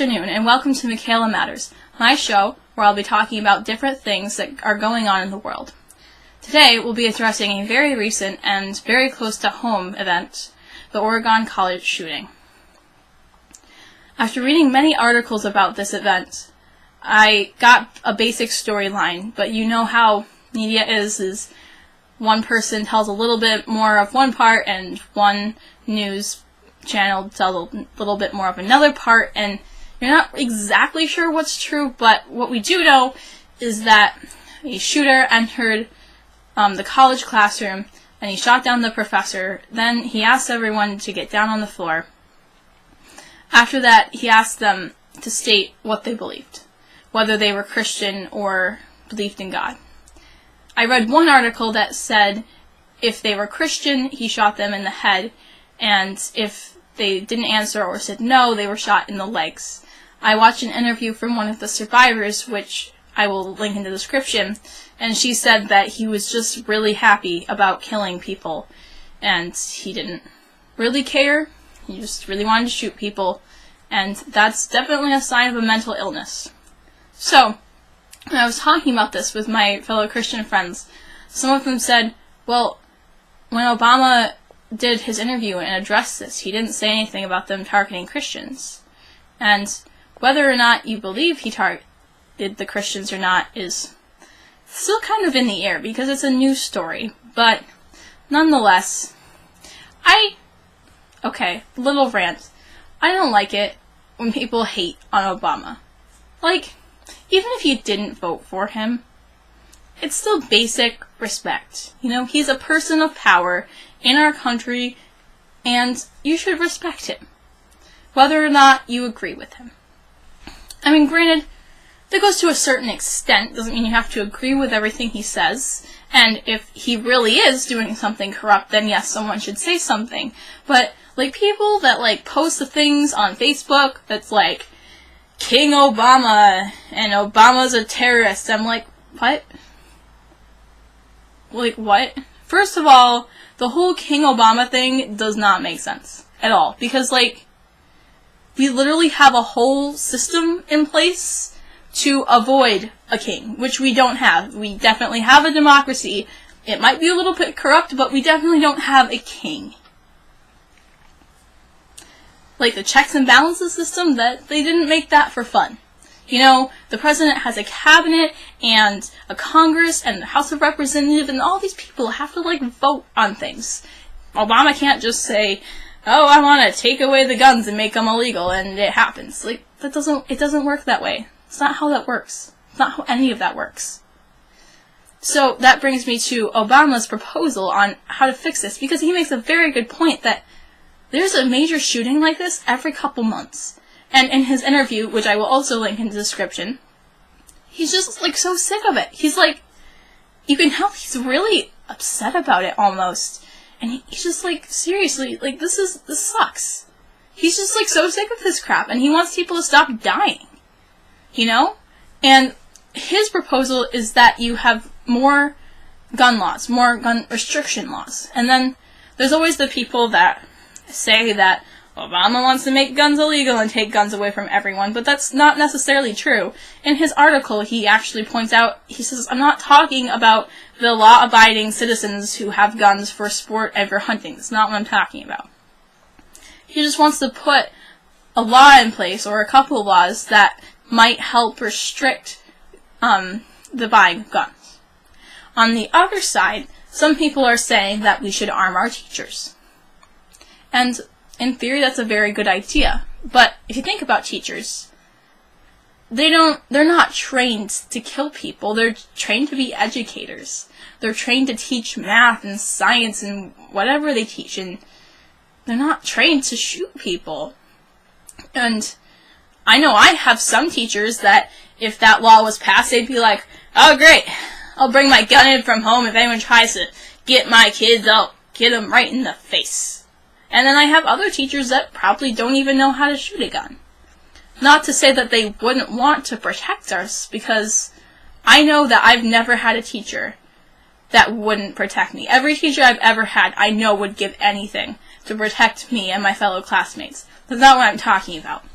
afternoon, and welcome to Michaela Matters, my show where I'll be talking about different things that are going on in the world. Today, we'll be addressing a very recent and very close to home event, the Oregon College shooting. After reading many articles about this event, I got a basic storyline, but you know how media is one person tells a little bit more of one part and one news channel tells a little bit more of another part, and you're not exactly sure what's true, but what we do know is that a shooter entered the college classroom and he shot down the professor. Then he asked everyone to get down on the floor. After that, he asked them to state what they believed, whether they were Christian or believed in God. I read one article that said if they were Christian, he shot them in the head, and if they didn't answer or said no, they were shot in the legs. I watched an interview from one of the survivors, which I will link in the description, and she said that he was just really happy about killing people, and he didn't really care. He just really wanted to shoot people, and that's definitely a sign of a mental illness. So, when I was talking about this with my fellow Christian friends, some of them said, well, when Obama did his interview and addressed this, he didn't say anything about them targeting Christians. And whether or not you believe he targeted the Christians or not is still kind of in the air because it's a news story. But nonetheless, little rant. I don't like it when people hate on Obama. Like, even if you didn't vote for him, it's still basic respect. You know, he's a person of power in our country, and you should respect him, whether or not you agree with him. I mean, granted, that goes to a certain extent. Doesn't mean you have to agree with everything he says, and if he really is doing something corrupt, then yes, someone should say something. But, like, people that, like, post the things on Facebook that's like, King Obama, and Obama's a terrorist, I'm like, what? Like, what? First of all, the whole King Obama thing does not make sense at all. Because, like, we literally have a whole system in place to avoid a king, which we don't have. We definitely have a democracy. It might be a little bit corrupt, but we definitely don't have a king. Like, the checks and balances system, that they didn't make that for fun. You know, the president has a cabinet and a Congress and the House of Representatives, and all these people have to, like, vote on things. Obama can't just say, oh, I want to take away the guns and make them illegal, and it happens. Like, it doesn't work that way. It's not how that works. It's not how any of that works. So, that brings me to Obama's proposal on how to fix this, because he makes a very good point that there's a major shooting like this every couple months. And in his interview, which I will also link in the description, he's just, like, so sick of it. He's like, you can tell he's really upset about it almost. And he's just like, seriously, like, this sucks. He's just, like, so sick of this crap, and he wants people to stop dying. You know? And his proposal is that you have more gun laws, more gun restriction laws. And then there's always the people that say that Obama wants to make guns illegal and take guns away from everyone, but that's not necessarily true. In his article, he actually points out, he says, I'm not talking about the law-abiding citizens who have guns for sport and for hunting. That's not what I'm talking about. He just wants to put a law in place, or a couple of laws, that might help restrict the buying of guns. On the other side, some people are saying that we should arm our teachers. And in theory, that's a very good idea. But if you think about teachers, they're not trained to kill people. They're trained to be educators. They're trained to teach math and science and whatever they teach, and they're not trained to shoot people. And I know I have some teachers that if that law was passed, they'd be like, oh great, I'll bring my gun in from home. If anyone tries to get my kids, I'll get them right in the face. And then I have other teachers that probably don't even know how to shoot a gun. Not to say that they wouldn't want to protect us, because I know that I've never had a teacher that wouldn't protect me. Every teacher I've ever had, I know would give anything to protect me and my fellow classmates. That's not what I'm talking about.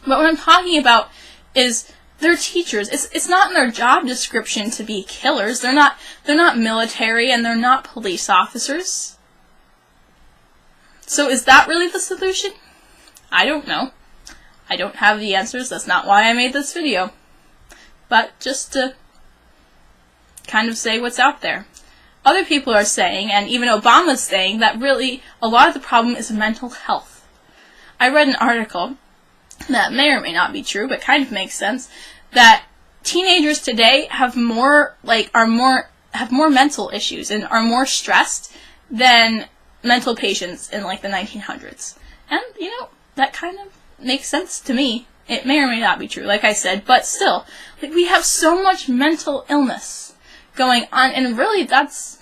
But what I'm talking about is they're teachers. It's not in their job description to be killers. They're not military, and they're not police officers. So is that really the solution? I don't know. I don't have the answers. That's not why I made this video. But just to kind of say what's out there. Other people are saying, and even Obama's saying, that really a lot of the problem is mental health. I read an article that may or may not be true, but kind of makes sense, that teenagers today have more mental issues and are more stressed than mental patients in like the 1900s. And that kind of makes sense to me. It may or may not be true, like I said, but still, we have so much mental illness going on, and really that's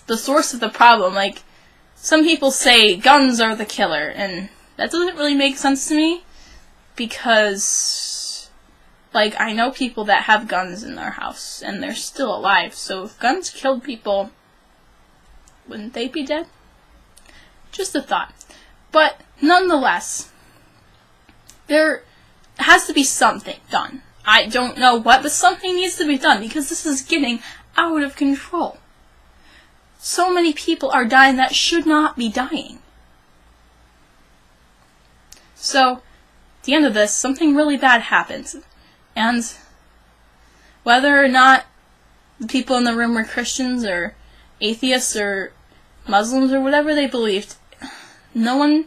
the source of the problem. Like, some people say guns are the killer, and that doesn't really make sense to me, because, I know people that have guns in their house, and they're still alive, so if guns killed people, wouldn't they be dead? Just a thought. But, nonetheless, there has to be something done. I don't know what, but something needs to be done, because this is getting out of control. So many people are dying that should not be dying. So, at the end of this, something really bad happens. And whether or not the people in the room were Christians or atheists or Muslims or whatever they believed, no one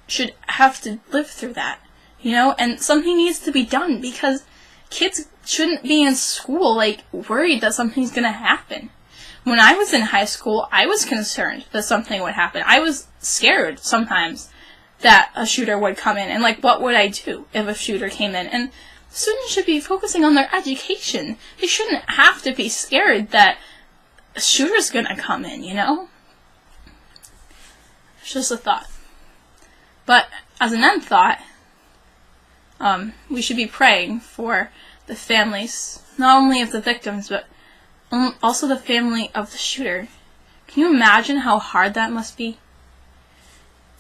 should have to live through that. And something needs to be done, because kids shouldn't be in school, worried that something's gonna happen. When I was in high school, I was concerned that something would happen. I was scared sometimes that a shooter would come in, and what would I do if a shooter came in? And students should be focusing on their education. They shouldn't have to be scared that a shooter's gonna come in, It's just a thought. But as an end thought, we should be praying for the families, not only of the victims, but also the family of the shooter. Can you imagine how hard that must be?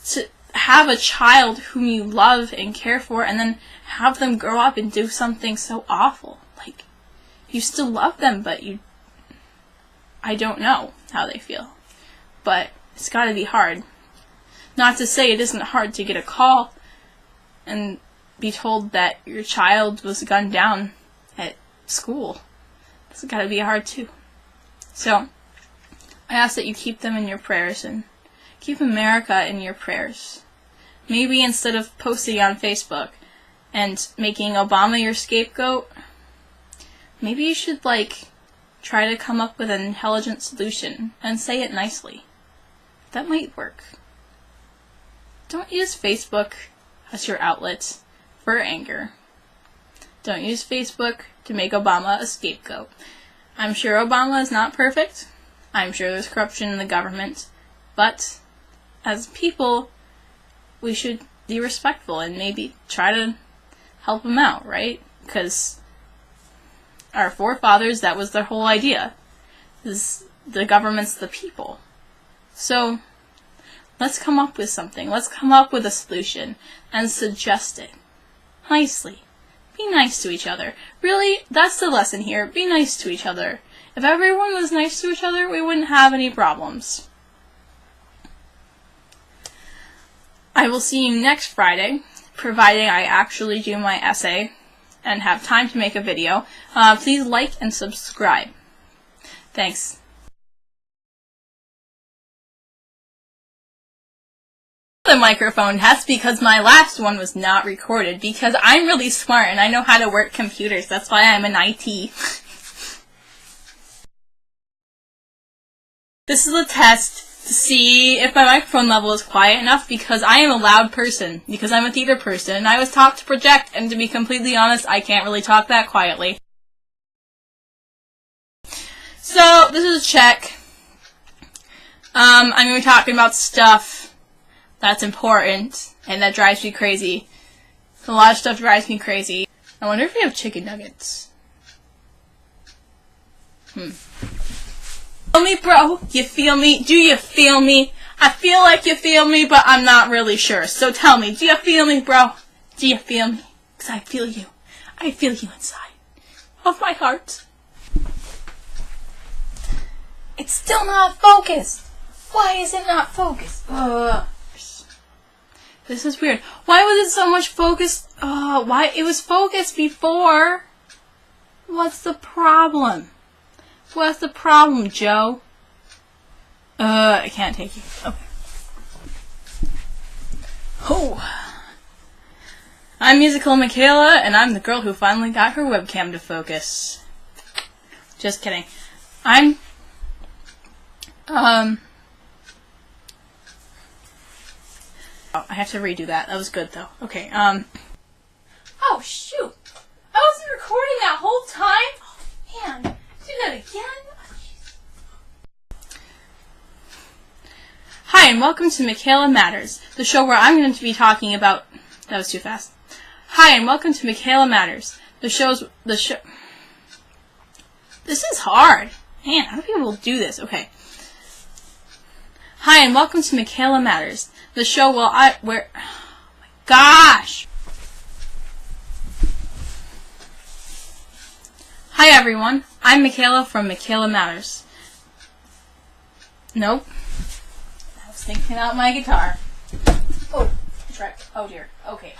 To have a child whom you love and care for, and then have them grow up and do something so awful. You still love them, but I don't know how they feel. But it's gotta be hard. Not to say it isn't hard to get a call and be told that your child was gunned down at school. It's gotta be hard too. So, I ask that you keep them in your prayers, and keep America in your prayers. Maybe instead of posting on Facebook and making Obama your scapegoat, maybe you should try to come up with an intelligent solution and say it nicely. That might work. Don't use Facebook as your outlet for anger. Don't use Facebook to make Obama a scapegoat. I'm sure Obama is not perfect. I'm sure there's corruption in the government. But, as people, we should be respectful and maybe try to help him out, right? Because our forefathers, that was their whole idea. The government's the people. So, let's come up with something. Let's come up with a solution and suggest it. Nicely. Be nice to each other. Really, that's the lesson here. Be nice to each other. If everyone was nice to each other, we wouldn't have any problems. I will see you next Friday, providing I actually do my essay and have time to make a video. Please like and subscribe. Thanks. The microphone test because my last one was not recorded, because I'm really smart and I know how to work computers. That's why I'm in IT. This is a test to see if my microphone level is quiet enough, because I am a loud person, because I'm a theater person, and I was taught to project, and to be completely honest, I can't really talk that quietly. So, this is a check. I'm going to be talking about stuff that's important, and that drives me crazy. A lot of stuff drives me crazy. I wonder if we have chicken nuggets. Feel me, bro? You feel me? Do you feel me? I feel like you feel me, but I'm not really sure. So tell me, do you feel me, bro? Do you feel me? 'Cause I feel you. I feel you inside of my heart. It's still not focused. Why is it not focused? This is weird. Why was it so much focused? Why? It was focused before. What's the problem? What's the problem, Joe? I can't take you. Okay. Oh. I'm Musical Michaela, and I'm the girl who finally got her webcam to focus. Just kidding. Oh, I have to redo that. That was good, though. Okay, Oh, shoot! I wasn't recording that whole time? Oh, man. Do that again? Hi, and welcome to Michaela Matters, the show where I'm going to be talking about... That was too fast. Hi, and welcome to Michaela Matters, This is hard. Man, how do people do this? Okay. Hi, and welcome to Michaela Matters, the show where oh my gosh! Hi everyone, I'm Michaela from Michaela Matters. Nope. I was thinking out my guitar. Oh, that's right. Oh dear. Okay.